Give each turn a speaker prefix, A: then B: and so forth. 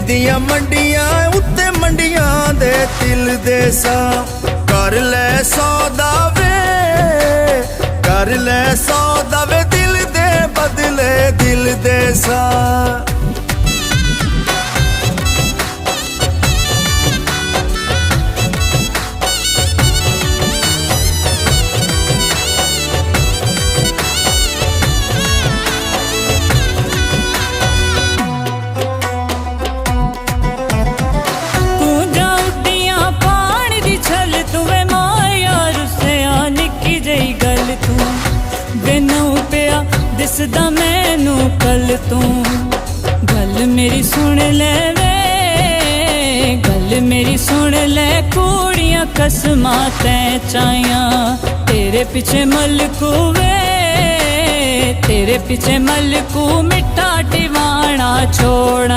A: दियां मंडियां उत्ते मंडियां दे तिल दे सा कर ले सौदा वे कर ले सौदा वे दिल दे बदले दिल दे सा।
B: दिसदा मैनू कल तू गल मेरी सुन ले वे गल मेरी सुन ले कूड़ियां कसमां तैं चाइयां तेरे पीछे मलकू वे तेरे पीछे मलकू मिठा टिवाणा छोड़ा।